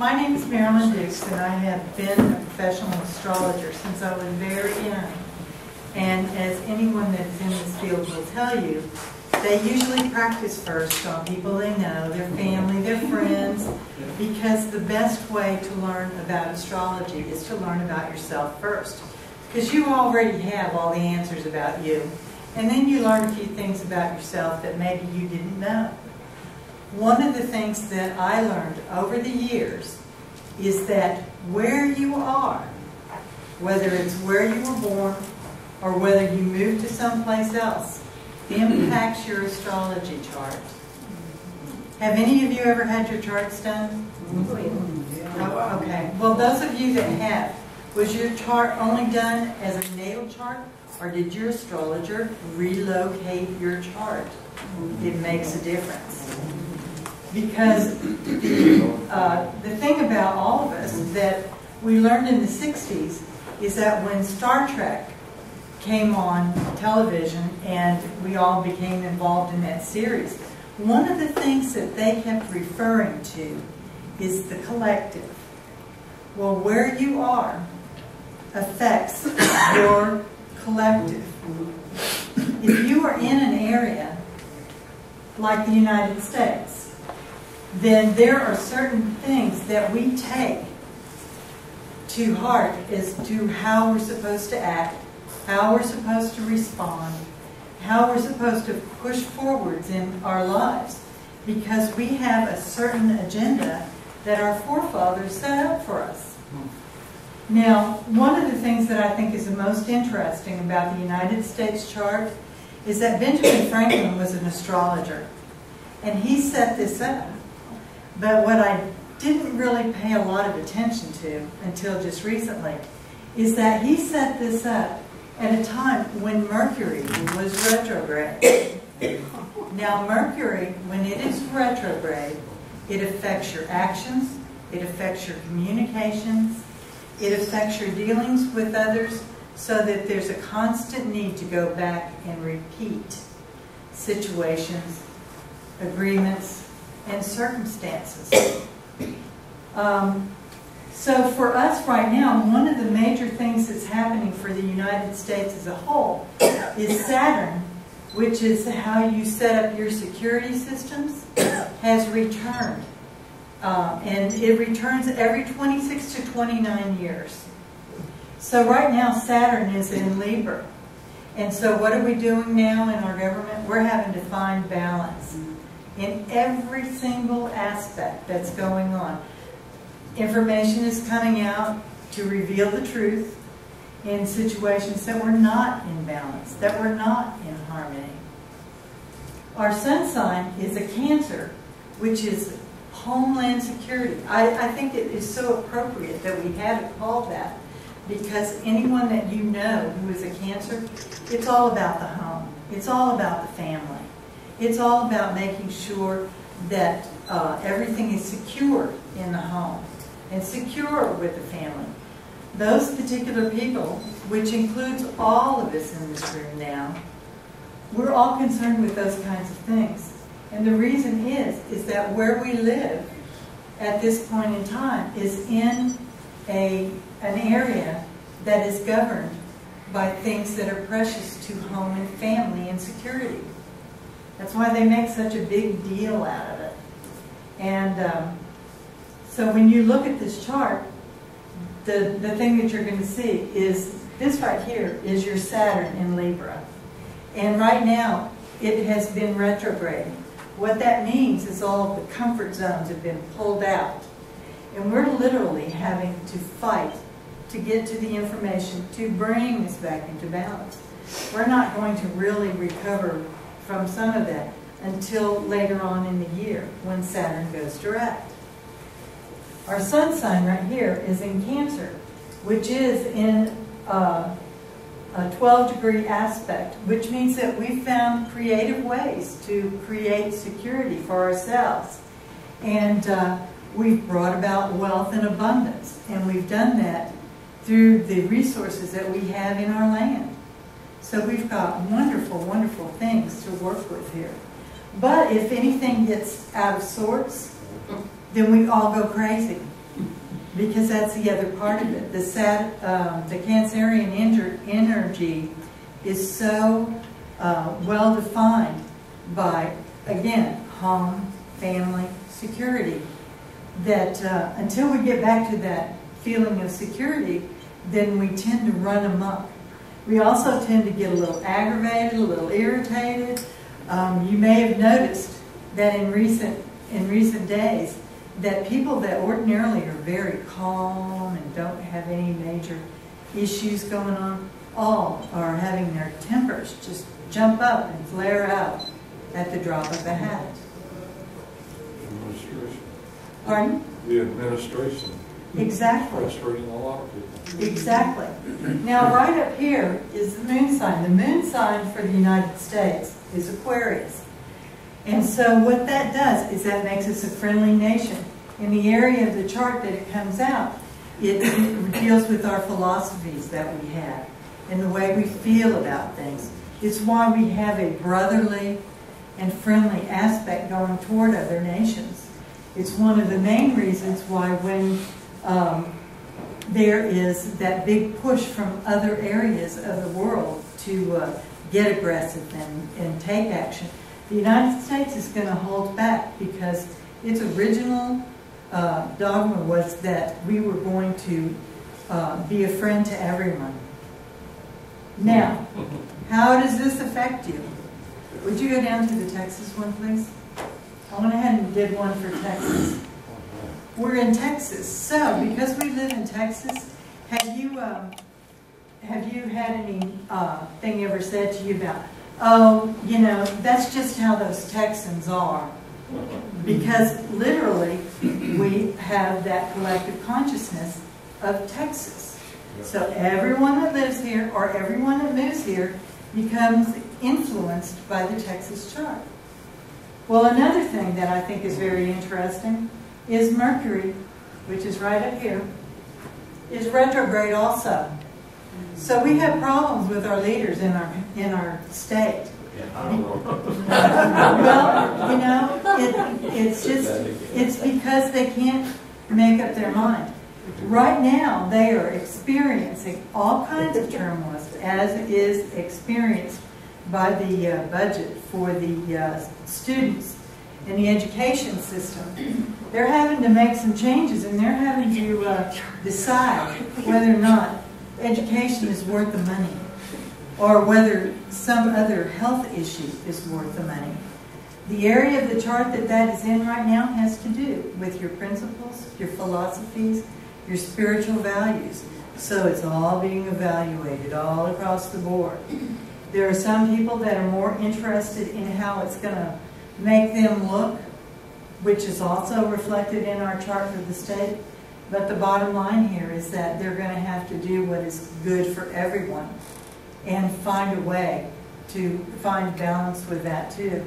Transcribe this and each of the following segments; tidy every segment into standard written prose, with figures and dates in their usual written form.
My name is Marilyn Dukes, and I have been a professional astrologer since I was very young. And as anyone that is in this field will tell you, they usually practice first on people they know, their family, their friends, because the best way to learn about astrology is to learn about yourself first. Because you already have all the answers about you. And then you learn a few things about yourself that maybe you didn't know. One of the things that I learned over the years is that where you are, whether it's where you were born or whether you moved to someplace else, impacts your astrology chart. Have any of you ever had your charts done? Oh, okay. Well, those of you that have, was your chart only done as a natal chart, or did your astrologer relocate your chart? It makes a difference. Because the thing about all of us that we learned in the 60s is that when Star Trek came on television and we all became involved in that series, one of the things that they kept referring to is the collective. Well, where you are affects your collective. If you are in an area like the United States, then there are certain things that we take to heart as to how we're supposed to act, how we're supposed to respond, how we're supposed to push forwards in our lives, because we have a certain agenda that our forefathers set up for us. Now, one of the things that I think is the most interesting about the United States chart is that Benjamin Franklin was an astrologer, and he set this up. But what I didn't really pay a lot of attention to until just recently is that he set this up at a time when Mercury was retrograde. Now, Mercury, when it is retrograde, it affects your actions, it affects your communications, it affects your dealings with others, so that there's a constant need to go back and repeat situations, agreements, and circumstances. So for us right now, one of the major things that's happening for the United States as a whole is Saturn, which is how you set up your security systems, has returned. And it returns every 26 to 29 years. So right now Saturn is in Libra. And so what are we doing now in our government? We're having to find balance in every single aspect that's going on. Information is coming out to reveal the truth in situations that we're not in balance, that we're not in harmony. Our sun sign is a Cancer, which is Homeland Security. I think it is so appropriate that we have it called that, because anyone that you know who is a Cancer, it's all about the home. It's all about the family. It's all about making sure that everything is secure in the home and secure with the family. Those particular people, which includes all of us in this room now, we're all concerned with those kinds of things. And the reason is that where we live at this point in time is in an area that is governed by things that are precious to home and family and security. That's why they make such a big deal out of it. And so when you look at this chart, the thing that you're going to see is this right here is your Saturn in Libra. And right now, it has been retrograding. What that means is all of the comfort zones have been pulled out. And we're literally having to fight to get to the information to bring this back into balance. We're not going to really recover from some of that until later on in the year when Saturn goes direct. Our sun sign right here is in Cancer, which is in a 12-degree aspect, which means that we've found creative ways to create security for ourselves. And we've brought about wealth and abundance, and we've done that through the resources that we have in our land. So we've got wonderful, wonderful things to work with here. But if anything gets out of sorts, then we all go crazy. because that's the other part of it. The Cancerian energy is so well defined by, again, home, family, security, that until we get back to that feeling of security, then we tend to run amok. We also tend to get a little aggravated, a little irritated. You may have noticed that in recent days, that people that ordinarily are very calm and don't have any major issues going on, all are having their tempers just jump up and flare out at the drop of a hat. Administration. Pardon? The administration. Exactly. Frustrating a lot of people. Exactly. Now, right up here is the moon sign. The moon sign for the United States is Aquarius. And so what that does is that makes us a friendly nation. In the area of the chart that it comes out, it deals with our philosophies that we have and the way we feel about things. It's why we have a brotherly and friendly aspect going toward other nations. It's one of the main reasons why when there is that big push from other areas of the world to get aggressive and take action, the United States is going to hold back because its original dogma was that we were going to be a friend to everyone. Now, how does this affect you? Would you go down to the Texas one, please? I went ahead and did one for Texas. We're in Texas, so because we live in Texas, have you had any thing ever said to you about, oh, you know, that's just how those Texans are? Because literally, we have that collective consciousness of Texas. So everyone that lives here or everyone that moves here becomes influenced by the Texas chart. Well, another thing that I think is very interesting is Mercury, which is right up here, is retrograde also. So we have problems with our leaders in our state. Well, you know, it's because they can't make up their mind. Right now, they are experiencing all kinds of turmoil, as is experienced by the budget for the students in the education system. They're having to make some changes, and they're having to decide whether or not education is worth the money, or whether some other health issue is worth the money. The area of the chart that is in right now has to do with your principles, your philosophies, your spiritual values. So it's all being evaluated all across the board. There are some people that are more interested in how it's going to make them look, which is also reflected in our chart for the state. But the bottom line here is that they're going to have to do what is good for everyone and find a way to find balance with that too.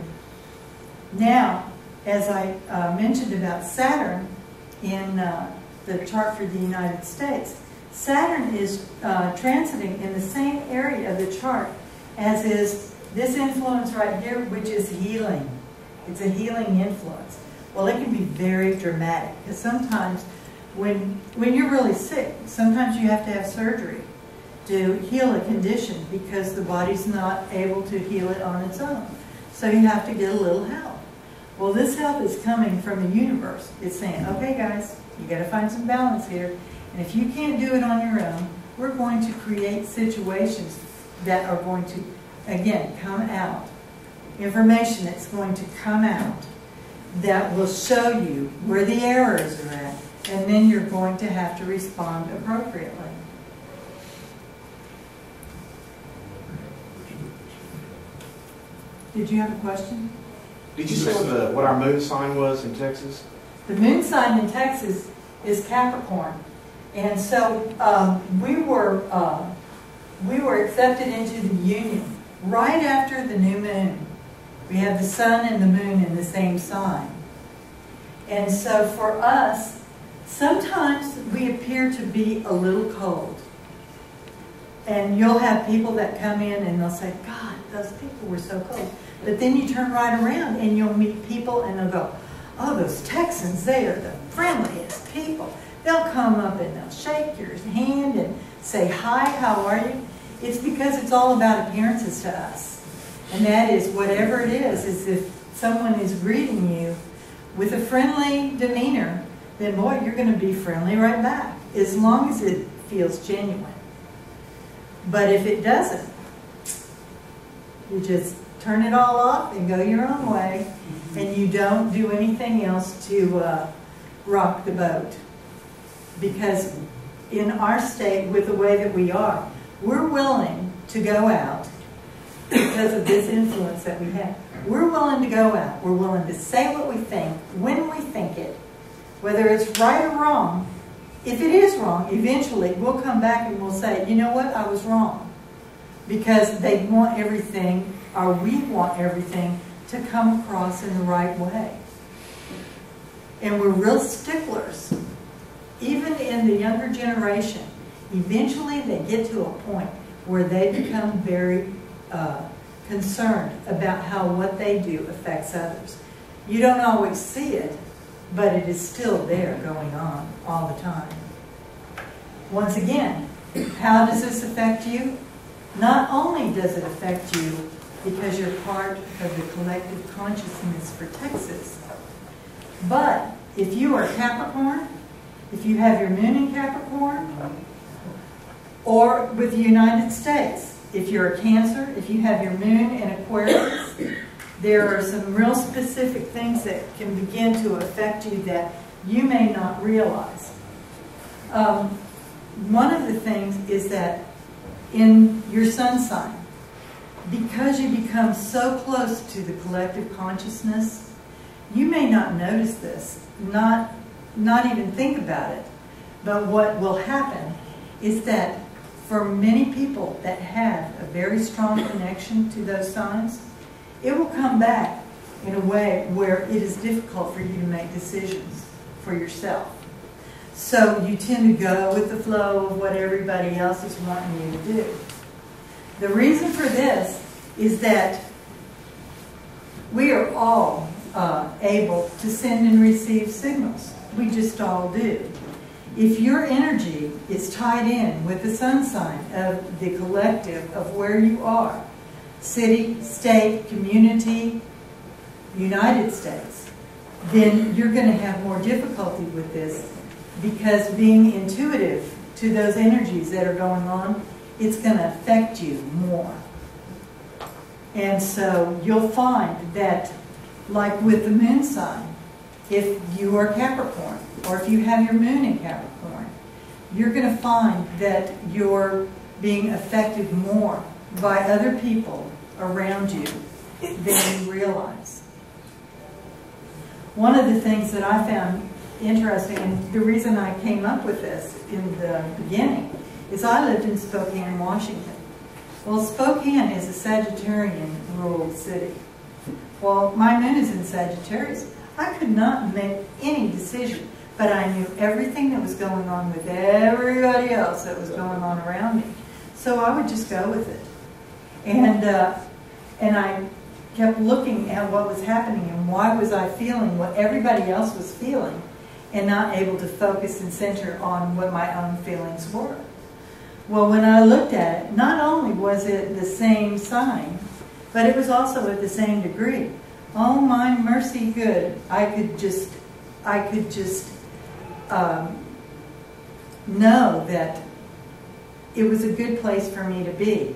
Now, as I mentioned about Saturn in the chart for the United States, Saturn is transiting in the same area of the chart as is this influence right here, which is healing. It's a healing influence. Well, it can be very dramatic, because sometimes when you're really sick, sometimes you have to have surgery to heal a condition because the body's not able to heal it on its own. So you have to get a little help. Well, this help is coming from the universe. It's saying, okay guys, you got to find some balance here. And if you can't do it on your own, we're going to create situations that are going to, again, come out. Information that's going to come out that will show you where the errors are at. And then you're going to have to respond appropriately. Did you have a question? Did you say what our moon sign was in Texas? The moon sign in Texas is Capricorn. And so we were accepted into the union right after the new moon. We have the sun and the moon in the same sign. And so for us, sometimes we appear to be a little cold. And you'll have people that come in and they'll say, God, those people were so cold. But then you turn right around and you'll meet people and they'll go, oh, those Texans, they are the friendliest people. They'll come up and they'll shake your hand and say, hi, how are you? It's because it's all about appearances to us. And that is, whatever it is if someone is greeting you with a friendly demeanor, then boy, you're going to be friendly right back, as long as it feels genuine. But if it doesn't, you just turn it all off and go your own way, and you don't do anything else to rock the boat. Because in our state, with the way that we are, we're willing to go out because of this influence that we have. We're willing to go out. We're willing to say what we think, when we think it, whether it's right or wrong. If it is wrong, eventually we'll come back and we'll say, you know what, I was wrong. Because they want everything, or we want everything, to come across in the right way. And we're real sticklers. Even in the younger generation, eventually they get to a point where they become very concerned about how what they do affects others. You don't always see it, but it is still there going on all the time. Once again, how does this affect you? Not only does it affect you because you're part of the collective consciousness for Texas, but if you are Capricorn, if you have your moon in Capricorn, or with the United States, if you're a Cancer, if you have your moon in Aquarius, there are some real specific things that can begin to affect you that you may not realize. One of the things is that in your sun sign, because you become so close to the collective consciousness, you may not notice this, not even think about it, but what will happen is that for many people that have a very strong connection to those signs, it will come back in a way where it is difficult for you to make decisions for yourself. So you tend to go with the flow of what everybody else is wanting you to do. The reason for this is that we are all able to send and receive signals. We just all do. If your energy is tied in with the sun sign of the collective of where you are, city, state, community, United States, then you're going to have more difficulty with this, because being intuitive to those energies that are going on, it's going to affect you more. And so you'll find that, like with the moon sign, if you are Capricorn, or if you have your moon in Capricorn, you're going to find that you're being affected more by other people around you than you realize. One of the things that I found interesting, and the reason I came up with this in the beginning, is I lived in Spokane, Washington. Well, Spokane is a Sagittarian-ruled city. Well, my moon is in Sagittarius. I could not make any decision, but I knew everything that was going on with everybody else that was going on around me. So I would just go with it. And I kept looking at what was happening and why was I feeling what everybody else was feeling and not able to focus and center on what my own feelings were. Well, when I looked at it, not only was it the same sign, but it was also at the same degree. Oh my mercy good, I could just know that it was a good place for me to be.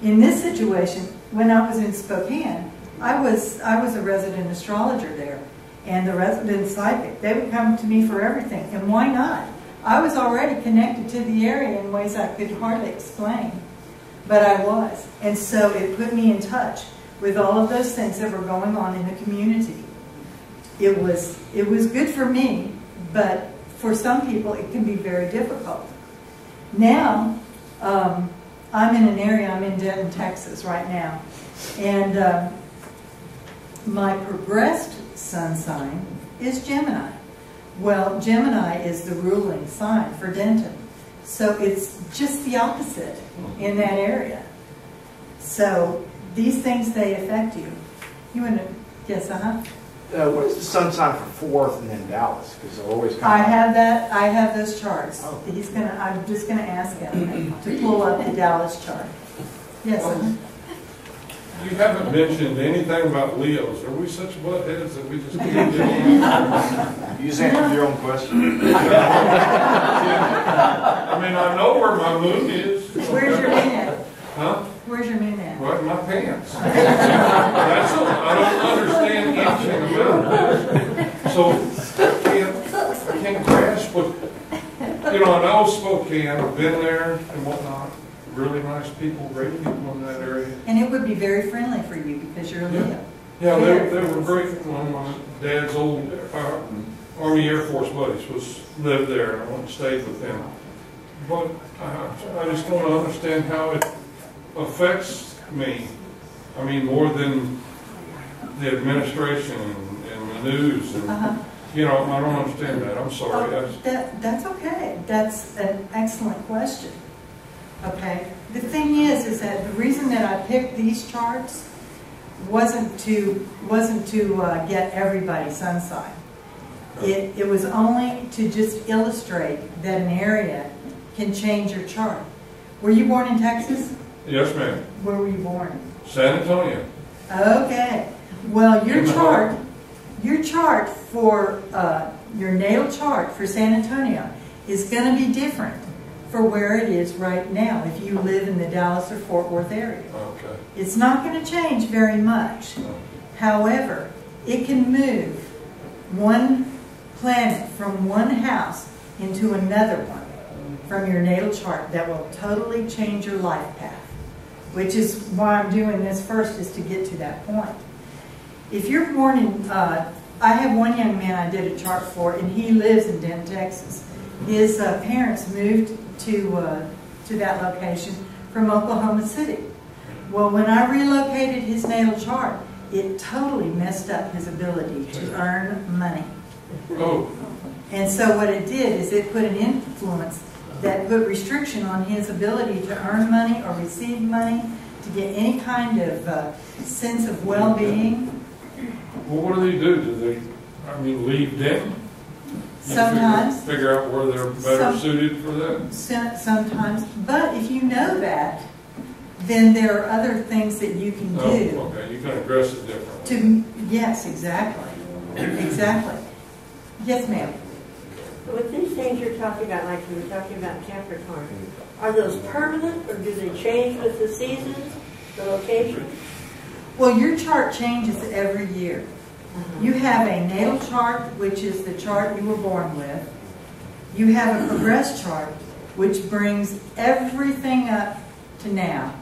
In this situation, when I was in Spokane, I was a resident astrologer there, and the resident psychic, they would come to me for everything, and why not? I was already connected to the area in ways I could hardly explain, but I was. And so it put me in touch with all of those things that were going on in the community. It was good for me, but for some people it can be very difficult. Now, I'm in an area, I'm in Denton, Texas right now, and my progressed sun sign is Gemini. Well, Gemini is the ruling sign for Denton, so it's just the opposite in that area. So these things, they affect you. You want to, yes, what is the sun sign for Fourth and then Dallas? Because they're always kind I of... have that. I have those charts. Oh. I'm just gonna ask him to pull up the Dallas chart. Yes. You haven't mentioned anything about Leos. Are we such buttheads that we just can't get along? You just answered your own question. I mean, I know where my moon is. Where's your moon at? Huh? Where's your moon at? Right in my pants. That's all. I don't understand anything about it. So I can't grasp what, you know, I know Spokane, I've been there and whatnot. Really nice people, great people in that area. And it would be very friendly for you because you're a Leo. Yeah, they were great. One of my dad's old Army Air Force buddies lived there, and I went and stayed with them. But I just don't understand how it affects me. I mean, more than the administration and the news. And, you know, I don't understand that. I'm sorry. That's okay. That's an excellent question. Okay. The thing is that the reason that I picked these charts wasn't to get everybody's sun sign. It was only to just illustrate that an area can change your chart. Were you born in Texas? Yes, ma'am. Where were you born? San Antonio. Okay. Well, your chart for your natal chart for San Antonio is going to be different for where it is right now if you live in the Dallas or Fort Worth area. Okay. It's not going to change very much. No. However, it can move one planet from one house into another one from your natal chart that will totally change your life path, which is why I'm doing this first, is to get to that point. If you're born in, I have one young man I did a chart for, and he lives in Denton, Texas. His parents moved to that location from Oklahoma City. Well, when I relocated his natal chart, it totally messed up his ability to earn money. Oh. And so what it did is it put an influence that put restriction on his ability to earn money or receive money, to get any kind of sense of well-being. Well, what do? Do they, I mean, leave them? Sometimes. Figure out where they're better suited for that? Sometimes. But if you know that, then there are other things that you can do. Oh, okay. You can address it differently. Yes, exactly. Exactly. Yes, ma'am. With these things you're talking about, like you were talking about Capricorn, are those permanent or do they change with the seasons, the location? Well, your chart changes every year. You have a natal chart, which is the chart you were born with. You have a progress chart, which brings everything up to now.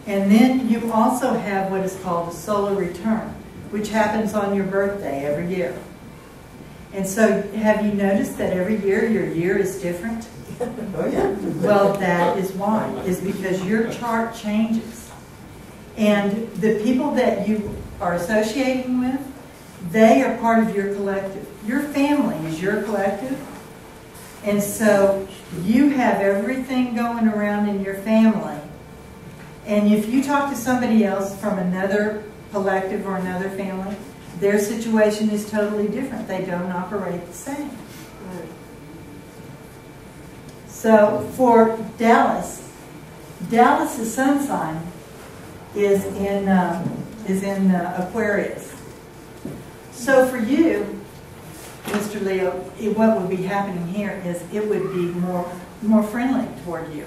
And then you also have what is called a solar return, which happens on your birthday every year. And so have you noticed that every year your year is different? Oh, yeah. Well, that is why, is because your chart changes. And the people that you are associating with, they are part of your collective. Your family is your collective. And so you have everything going around in your family. And if you talk to somebody else from another collective or another family, their situation is totally different. They don't operate the same. So for Dallas, Dallas's sun sign is in Aquarius. So for you, Mr. Leo, what would be happening here is it would be more friendly toward you.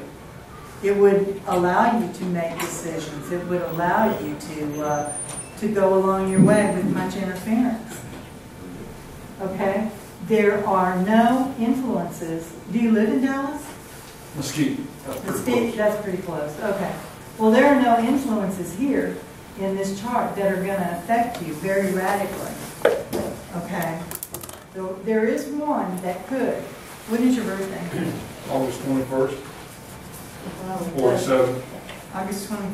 It would allow you to make decisions. It would allow you to go along your way with much interference. Okay? There are no influences. Do you live in Dallas? Mesquite. Mesquite, that's pretty close. Okay. Well, there are no influences here in this chart that are going to affect you very radically. Okay? So there is one that could. When is your birthday? August 21st. 47. 47. August 20.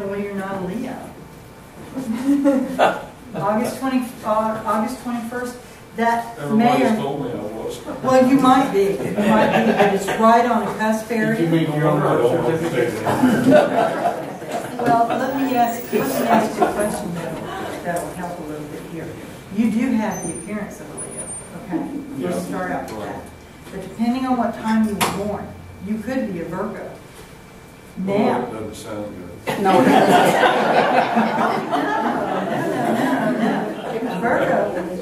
Well, you're not a Leo. August 21st. That Everybody may or, told me I was. well, you might be. You might be, but it's right on a cusp area. Did you meet your own birth certificate? Well, let me ask you a question that will help a little bit here. you do have the appearance of a Leo, okay? We'll start out with that. But depending on what time you were born, you could be a Virgo. Now, Oh, that doesn't sound good. no. Virgo.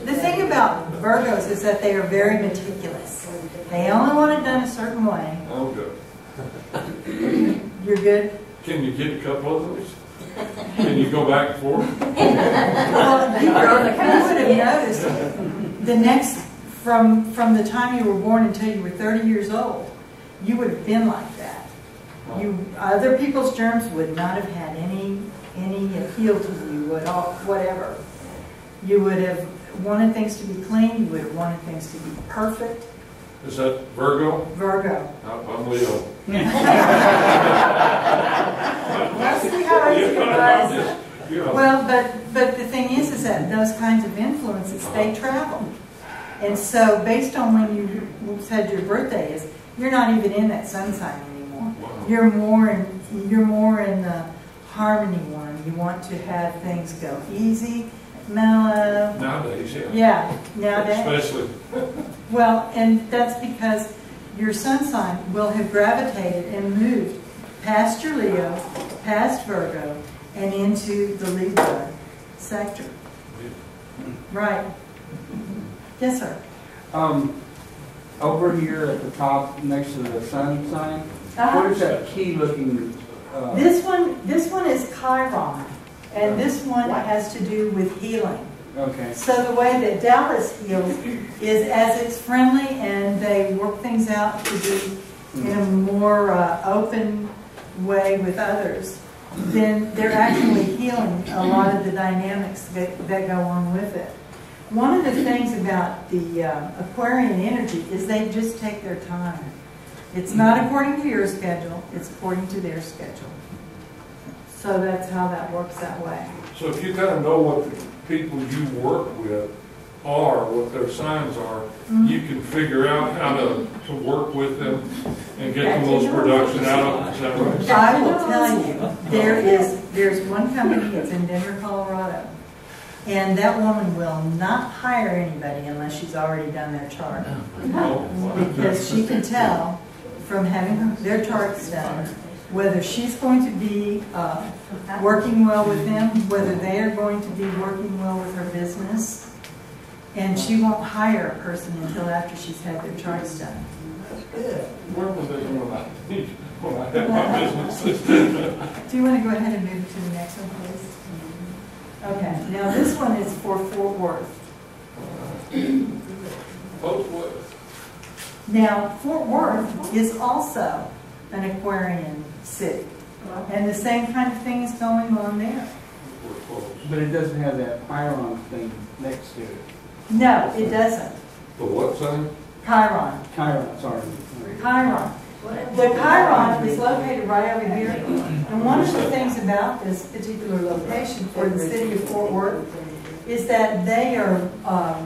The thing about Virgos is that they are very meticulous. They only want it done a certain way. Oh, good. You're good? Can you get a couple of those? Can you go back and forth? Well, you would have noticed the next, from the time you were born until you were 30 years old, you would have been like that. Other people's germs would not have had any appeal to you at all, whatever. You would have wanted things to be clean. You would have wanted things to be perfect. Is that Virgo? Virgo. I'm Leo. Let's see how it was. Yeah. Well, but the thing is that those kinds of influences, they travel. And so based on when you said your birthday is, you're not even in that sun sign anymore. Wow. You're more in the harmony one. You want to have things go easy, mellow. Nowadays, yeah. Yeah, nowadays. Especially. Well, and that's because your sun sign will have gravitated and moved past your Leo, past Virgo, and into the Libra sector. Right. Yes, sir. Over here at the top, next to the sun sign, what is that key looking? This one is Chiron, and this one has to do with healing. Okay. So the way that Dallas heals is as it's friendly and they work things out to be in a more open way with others, then they're actually healing a lot of the dynamics that go on with it. One of the things about the Aquarian energy is they just take their time. It's not according to your schedule, it's according to their schedule. So that's how that works that way. So if you kind of know what the people you work with are, what their signs are, you can figure out how to work with them and get the most production out of them. Is that right? I will tell you, there's one company that's in Denver, Colorado, and that woman will not hire anybody unless she's already done their chart. Because she can tell from having their charts done whether she's going to be working well with them, whether they are going to be working well with her business, and she won't hire a person until after she's had their charts done. Where was they going about when I had my business? Do you want to go ahead and move to the next one, please? Okay, now this one is for Fort Worth. Both ways. Now, Fort Worth is also an Aquarian city, and the same kind of thing is going on there. We're close. But it doesn't have that Chiron thing next to it. No, it doesn't. The what sign? Chiron. Chiron, sorry. Chiron. The Chiron is located right over here, and one of the things about this particular location for the city of Fort Worth is that they are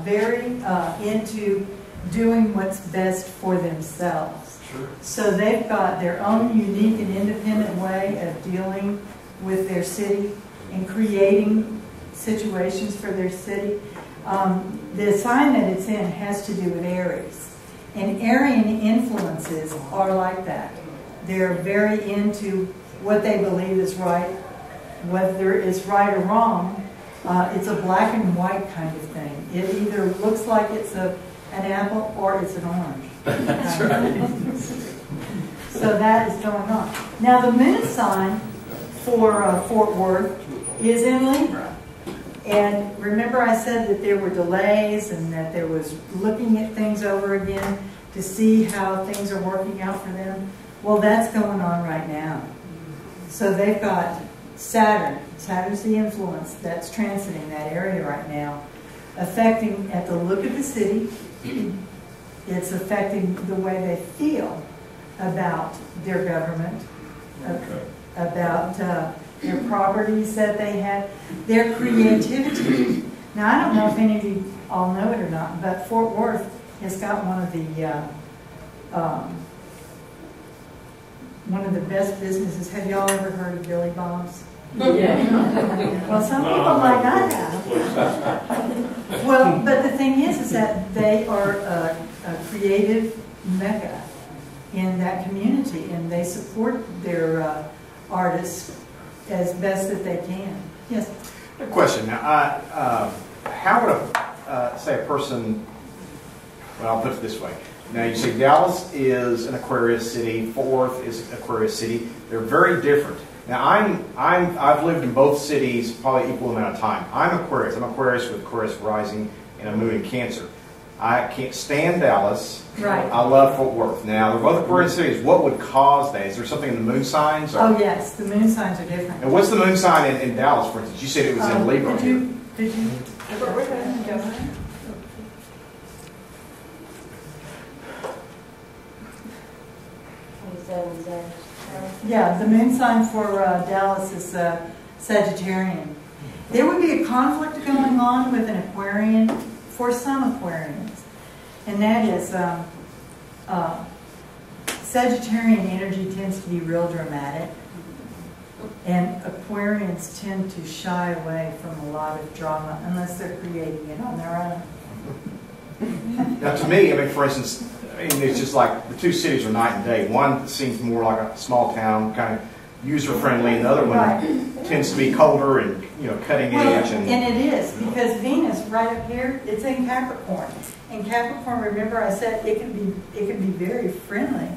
very into doing what's best for themselves. Sure. So they've got their own unique and independent way of dealing with their city and creating situations for their city. The sign that it's in has to do with Aries. And Aryan influences are like that. They're very into what they believe is right. Whether it's right or wrong, it's a black and white kind of thing. It either looks like it's an apple or it's an orange. That's right. So that is going on. Now the moon sign for Fort Worth is in Libra. And remember I said that there were delays and that there was looking at things over again to see how things are working out for them? Well, that's going on right now. So they've got Saturn. Saturn's the influence that's transiting that area right now, affecting at the look of the city. It's affecting the way they feel about their government, about their properties that they have, their creativity. Now, I don't know if any of you all know it or not, but Fort Worth has got one of the best businesses. Have y'all ever heard of Billy Bob's? Yeah. Well, some people might not have. places. Well, but the thing is that they are a creative mecca in that community, and they support their artists as best that they can. Yes? A question. Now, how would say a person, well, I'll put it this way. Now, you say Dallas is an Aquarius city, Fort Worth is an Aquarius city. They're very different. Now, I've lived in both cities probably equal amount of time. I'm Aquarius. I'm Aquarius with Aquarius rising and a moon in Cancer. I can't stand Dallas. Right. I love Fort Worth. Now, they're both Aquarius cities. What would cause that? Is there something in the moon signs? Or? Oh, yes. The moon signs are different. And what's the moon sign in Dallas, for instance? You said it was in Libra. Did you? Yeah, the moon sign for Dallas is Sagittarian. There would be a conflict going on with an Aquarian for some Aquarians, and that is Sagittarian energy tends to be real dramatic, and Aquarians tend to shy away from a lot of drama unless they're creating it on their own. Now, to me, I mean, for instance, it's just like the two cities are night and day. One seems more like a small town, kind of user-friendly, and the other one tends to be colder and, cutting edge. And it is, because Venus right up here, it's in Capricorn. And Capricorn, remember I said it can be very friendly,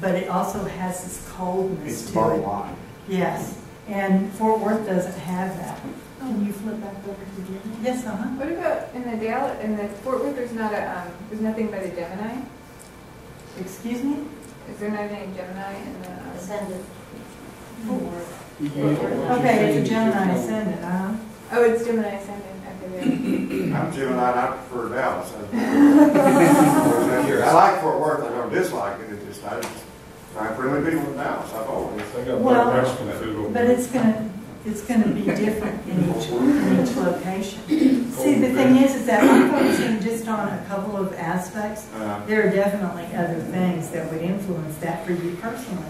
but it also has this coldness It's the to bottom it. line. Yes, and Fort Worth doesn't have that. Can you flip back over to the other? Yes, What about in the Fort Worth? There's nothing by the Gemini. Excuse me? Is there not any Gemini in the Ascendant. Okay, it's a Gemini ascendant, huh? Oh, it's Gemini ascendant. Okay, I'm Gemini, and I prefer Dallas. I like Fort Worth, I don't dislike it, I just find friendly people in Dallas, I've always. They got Well, better Mexican food over but there. it's gonna be different in each location. See, the thing is that I'm focusing just on a couple of aspects. There are definitely other things that would influence that for you personally,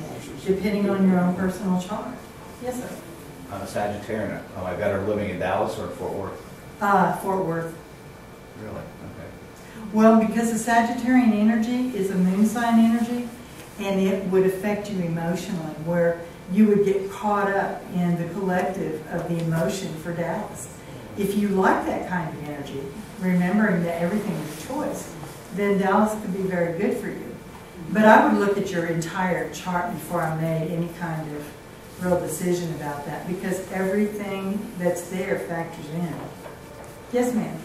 depending on your own personal chart. Yes, sir. I'm a Sagittarian. Am I better living in Dallas or in Fort Worth? Fort Worth. Really? Okay. Well, because the Sagittarian energy is a moon sign energy, and it would affect you emotionally, where you would get caught up in the collective of the emotion for Dallas. If you like that kind of energy, remembering that everything is choice, then Dallas could be very good for you. But I would look at your entire chart before I made any kind of real decision about that, because everything that's there factors in. Yes, ma'am.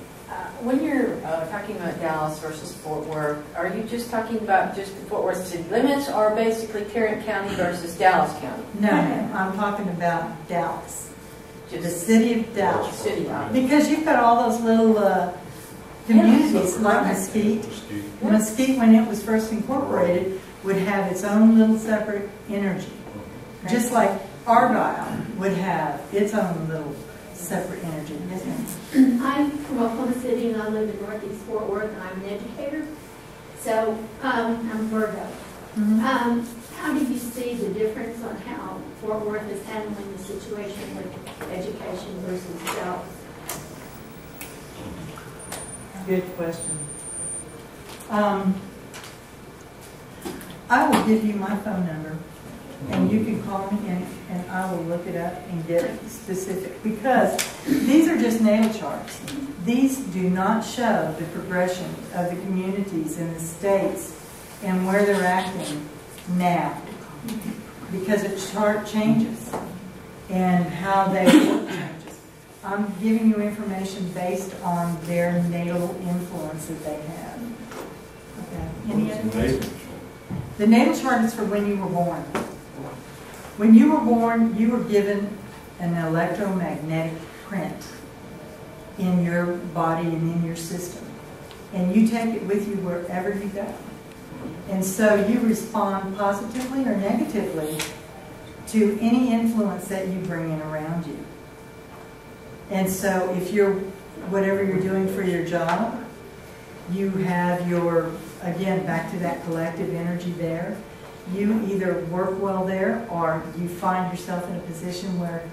When you're talking about Dallas versus Fort Worth, are you just talking about just the Fort Worth city limits, or basically Tarrant County versus Dallas County? No, ma'am. I'm talking about Dallas. The city of Dallas. City. Because you've got all those little communities like Mesquite. Mesquite, when it was first incorporated, would have its own little separate energy. Just like Argyle would have its own little separate energy. Yes, ma'am. I'm from Oklahoma City and I live in Northeast Fort Worth, and I'm an educator. So I'm Virgo. How do you see the difference on how Fort Worth is handling the situation with education versus Dallas? Good question. I will give you my phone number, and you can call me, and I will look it up and get specific, because these are just natal charts. These do not show the progression of the communities in the states and where they're acting now, because the chart changes and how they work changes. I'm giving you information based on their natal influence that they have. Okay. Any other questions? The natal chart is for when you were born. When you were born, you were given an electromagnetic print in your body and in your system. And you take it with you wherever you go. And so you respond positively or negatively to any influence that you bring in around you. And so if whatever you're doing for your job, you have your, again, back to that collective energy there. You either work well there, or you find yourself in a position where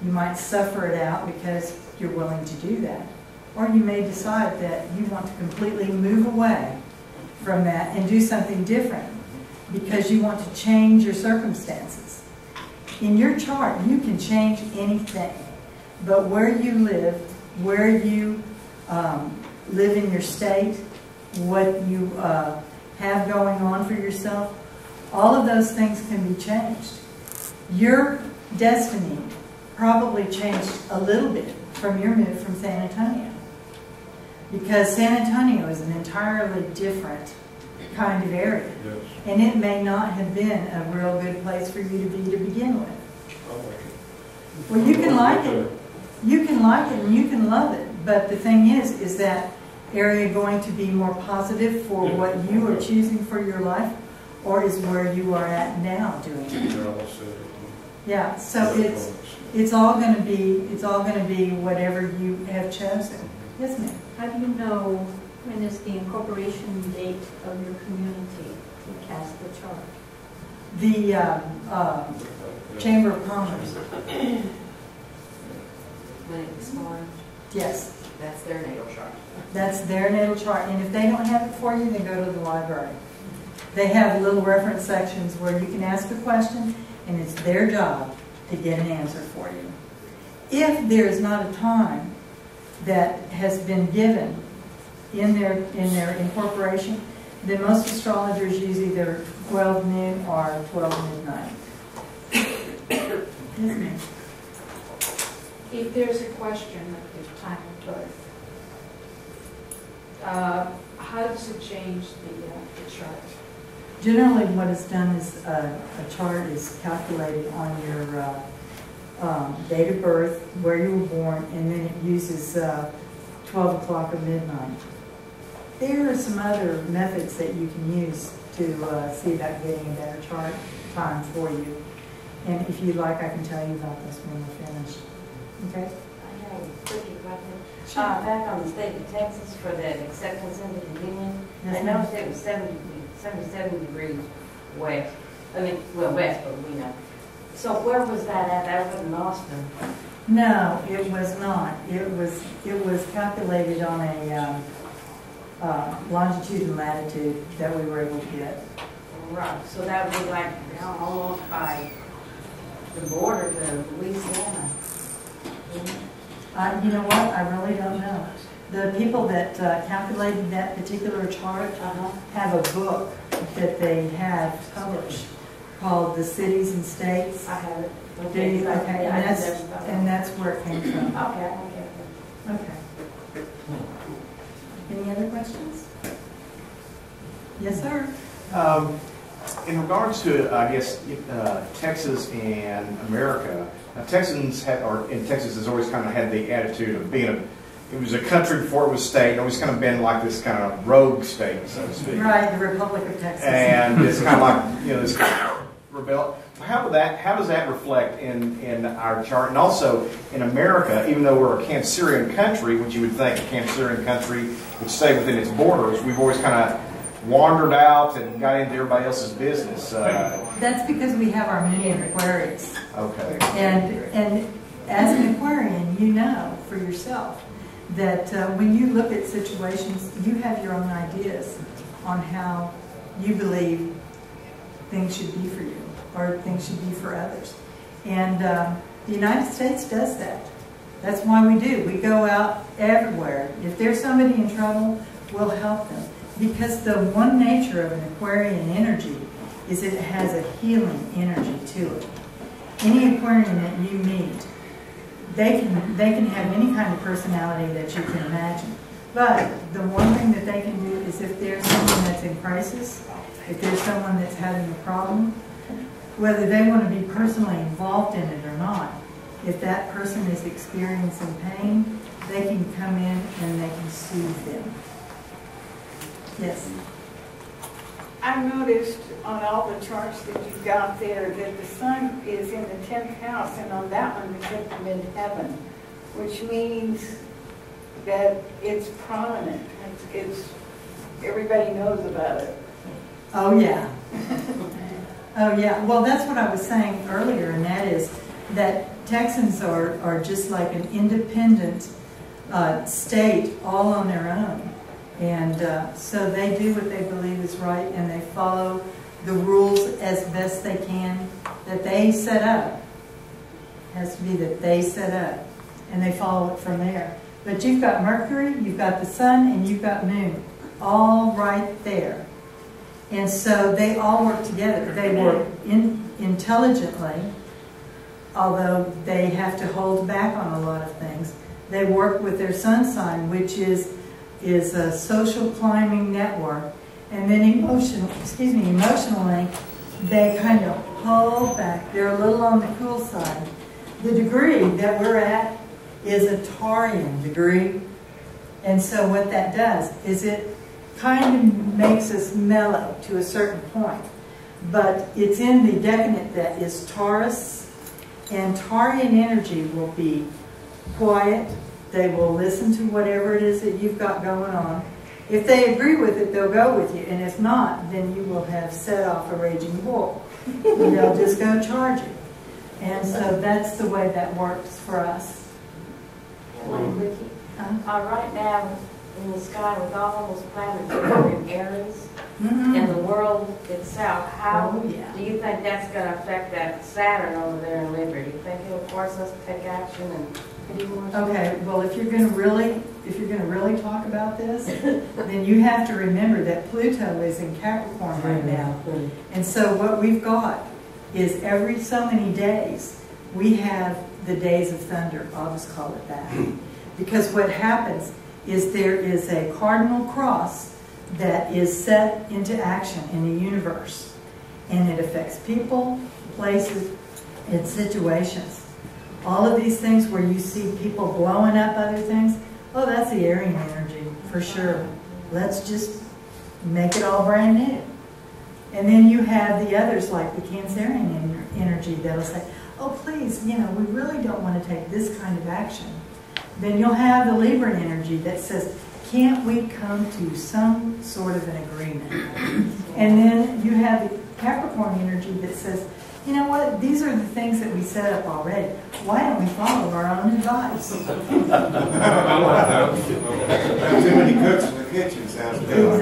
You might suffer it out because you're willing to do that. Or you may decide that you want to completely move away from that and do something different because you want to change your circumstances. In your chart, you can change anything, but where you live, where you live in your state, what you have going on for yourself, all of those things can be changed. Your destiny probably changed a little bit from your move from San Antonio, because San Antonio is an entirely different kind of area. Yes. And it may not have been a real good place for you to be to begin with. I like it. Well, you can like it. You can like it and you can love it. But the thing is that area going to be more positive for what you are choosing for your life, or is where you are at now doing it? Yeah, so it's all going to be whatever you have chosen. Yes, ma'am. How do you know when is the incorporation date of your community to cast the chart? The Chamber of Commerce. When it expired, Yes, that's their natal chart. that's their natal chart. And if they don't have it for you, then go to the library. They have little reference sections where you can ask a question, and it's their job to get an answer for you. If there is not a time that has been given in their incorporation, then most astrologers use either 12 noon or 12 midnight. Yes, ma'am. If there's a question at the time of birth, how does it change the chart? Generally, what is done is a chart is calculated on your date of birth, where you were born, and then it uses 12 o'clock or midnight. There are some other methods that you can use to see about getting a better chart time for you. And if you'd like, I can tell you about this when we're finished. Okay? I have a quickie question. Back on the state of Texas for the acceptance into the Union, Yes, I noticed it was 77 degrees west. I mean, well, west, but we know. So where was that at? That was in Austin. No, it was not. It was calculated on a longitude and latitude that we were able to get. Right. So that would be like almost by the border to Louisiana. You know what? I really don't know. The people that calculated that particular chart have a book that they have published called The Cities and States. I have it. Okay, Yeah, and that's where it came from. Okay. Okay. Any other questions? Yes, sir. In regards to, I guess, Texas and America, Texans in Texas has always kind of had the attitude of being it was a country before it was state, and always kind of been like this kind of rogue state, so to speak. Right, the Republic of Texas. And it's kind of like, this rebel. How does that reflect in our chart? And also in America, even though we're a Cancerian country, which you would think a Cancerian country would stay within its borders, we've always kind of wandered out and got into everybody else's business. That's because we have our moon in Aquarius. Okay. And as an Aquarian, you know for yourself that when you look at situations, you have your own ideas on how you believe things should be for you or things should be for others. And the United States does that. That's why we do. We go out everywhere. If there's somebody in trouble, we'll help them. Because the one nature of an Aquarian energy is it has a healing energy to it. Any Aquarian that you meet, they can have any kind of personality that you can imagine. But the one thing that they can do is if there's someone that's in crisis, if there's someone that's having a problem, whether they want to be personally involved in it or not, if that person is experiencing pain, they can come in and they can soothe them. Yes. I noticed on all the charts that you got there that the sun is in the 10th house, and on that one it's in the midheaven, which means that it's prominent. It's everybody knows about it. Oh yeah. Oh yeah. Well, that's what I was saying earlier, and that is that Texans are just like an independent state all on their own. And so they do what they believe is right, and they follow the rules as best they can that they set up. It has to be that they set up, and they follow it from there. But you've got Mercury, you've got the Sun, and you've got Moon, all right there. And so they all work together. They work intelligently, although they have to hold back on a lot of things. They work with their sun sign, which is a social climbing network. And then emotionally, they kind of hold back. They're a little on the cool side. The degree that we're at is a Taurian degree. And so what that does is it kind of makes us mellow to a certain point. But it's in the decadent that is Taurus, and Taurian energy will be quiet. They will listen to whatever it is that you've got going on. If they agree with it, they'll go with you, and if not, then you will have set off a raging bull. They'll just go charging. And so that's the way that works for us. Right now, in the sky with all those planets in Aries, and the world itself, how do you think that's going to affect that Saturn over there in Libra? Do you think it'll force us to take action and do more stuff? Okay, well, if you're going to really talk about this, then you have to remember that Pluto is in Capricorn right now. And so what we've got is every so many days, we have the days of thunder. I'll just call it that. Because what happens is there is a cardinal cross that is set into action in the universe. And it affects people, places, and situations. All of these things where you see people blowing up other things, oh, that's the Aryan energy, for sure. Let's just make it all brand new. And then you have the others like the Cancerian energy that'll say, oh, please, we really don't want to take this kind of action. Then you'll have the Libran energy that says, can't we come to some sort of an agreement? And then you have the Capricorn energy that says, you know what, these are the things that we set up already. Why don't we follow our own advice? I like that. Too many cooks in the kitchen sounds good.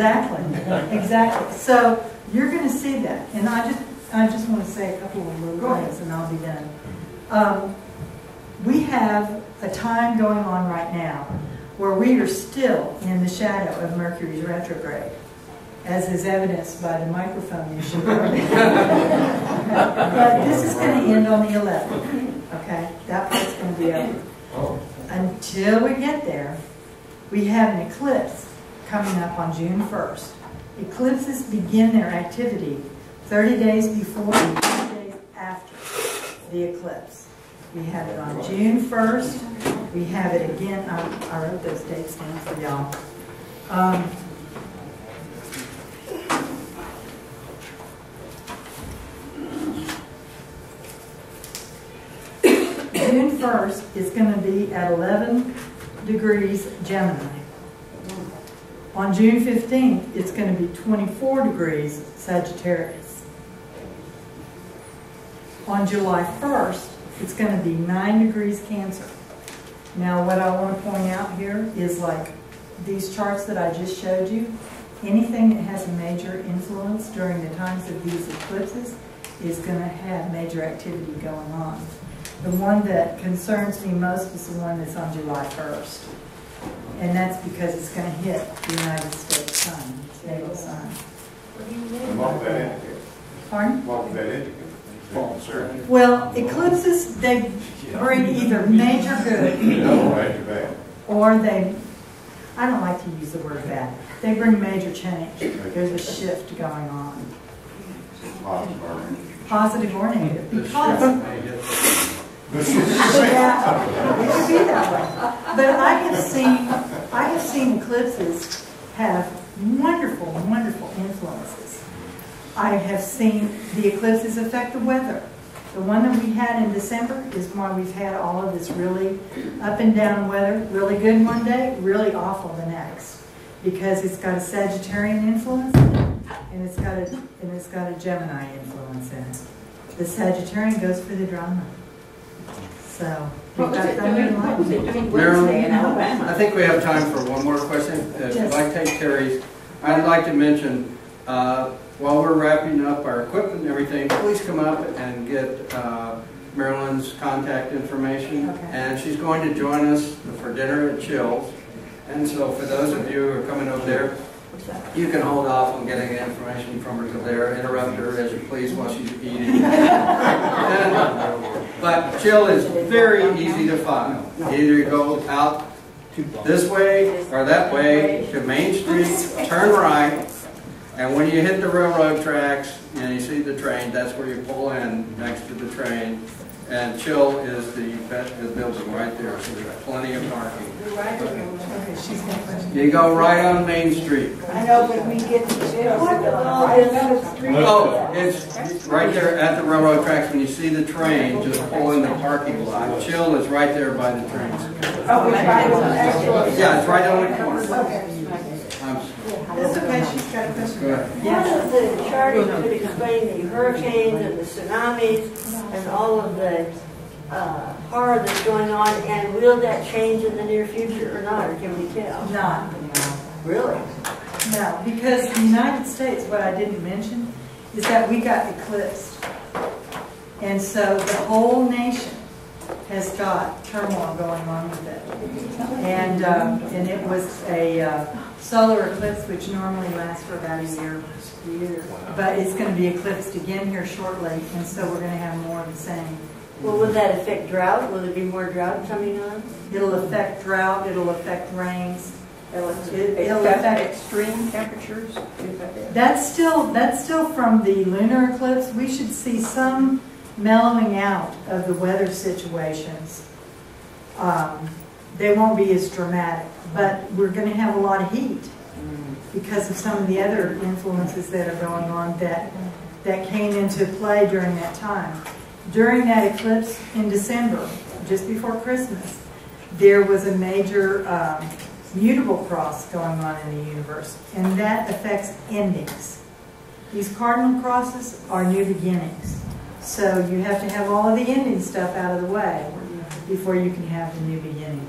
Exactly. So you're going to see that. And I just want to say a couple of little things and I'll be done. We have a time going on right now where we are still in the shadow of Mercury's retrograde, as is evidenced by the microphone issue. But this is going to end on the 11th, okay? That part's going to be over. Until we get there, we have an eclipse coming up on June 1st. Eclipses begin their activity 30 days before and 30 days after the eclipse. We have it on June 1st. We have it again. I wrote those dates down for y'all. June 1st is going to be at 11 degrees Gemini. On June 15th, it's going to be 24 degrees Sagittarius. On July 1st, it's going to be 9 degrees Cancer. Now, what I want to point out here is like these charts that I just showed you, anything that has a major influence during the times of these eclipses is going to have major activity going on. The one that concerns me most is the one that's on July 1st. And that's because it's going to hit the United States sun, stable sun. And what would that indicate? Pardon? What would that indicate? Well, eclipses, they bring either major good or they, I don't like to use the word bad, they bring major change. There's a shift going on. Positive or negative. Because yeah, it could be that way. But I have seen eclipses have wonderful, wonderful influences. I have seen the eclipses affect the weather. The one that we had in December is why we've had all of this really up and down weather, really good one day, really awful the next. Because it's got a Sagittarian influence and it's got a Gemini influence in it. The Sagittarian goes for the drama. So. What was it doing Marilyn, Wednesday in Alabama? I think we have time for one more question. If you'd like to take Terry's, I'd like to mention, while we're wrapping up our equipment and everything, please come up and get Marilyn's contact information. Okay. And she's going to join us for dinner at Chill's. And so for those of you who are coming over there, you can hold off on getting the information from her till there. Interrupt her as you please while she's eating. But Chill is very easy to find. Either you go out this way or that way to Main Street, turn right, and when you hit the railroad tracks and you see the train, that's where you pull in next to the train. And Chill is the building right there, so there's plenty of parking. You go right on Main Street. I know, but we get to jail. Oh, it's right there at the railroad tracks. When you see the train, just pull in the parking lot. Chill is right there by the trains. Oh, it's right on the actual. Yeah, it's right on the corner. That's okay, she's got a question. Go ahead. One of the charting could explain the hurricanes and the tsunamis and all of the horror that's going on, and will that change in the near future or not, or can we tell? Not. Really? No, because the United States, what I didn't mention, is that we got eclipsed. And so the whole nation has got turmoil going on with it. And it was a solar eclipse, which normally lasts for about a year. But it's going to be eclipsed again here shortly, and so we're going to have more of the same. Well, will that affect drought? Will there be more drought coming on? It'll affect drought, it'll affect rains. It'll affect extreme temperatures. That's still from the lunar eclipse. We should see some mellowing out of the weather situations. They won't be as dramatic, but we're going to have a lot of heat because of some of the other influences that are going on that came into play during that time. During that eclipse in December, just before Christmas, there was a major mutable cross going on in the universe, and that affects endings. These cardinal crosses are new beginnings. So you have to have all of the ending stuff out of the way before you can have the new beginning.